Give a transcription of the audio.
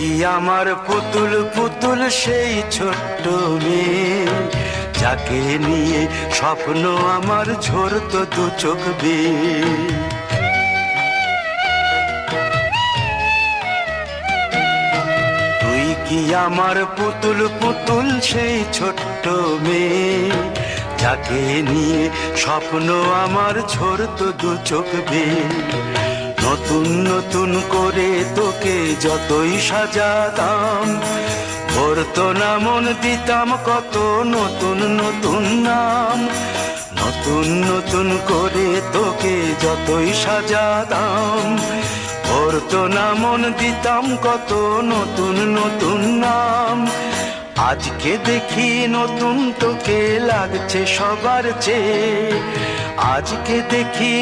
কি আমার পুতুল পুতুল সেই ছোট্ট মেয়ে, যাকে নিয়ে স্বপ্ন আমার ঝরতো দু চোখ বেয়ে। তুই কি আমার পুতুল পুতুল সেই ছোট্ট মেয়ে, যাকে নিয়ে স্বপ্ন আমার ঝরতো দু চোখ বেয়ে। নতুন নতুন করে তোকে যতই সাজাতাম, ভরতো না মন, দিতাম কত নতুন নতুন নাম। নতুন নতুন করে তোকে যতই সাজাতাম, ভরতো না মন, দিতাম কত নতুন নতুন নাম। আজকে দেখি নতুন তোকে লাগছে সবার চেয়ে, আজকে দেখি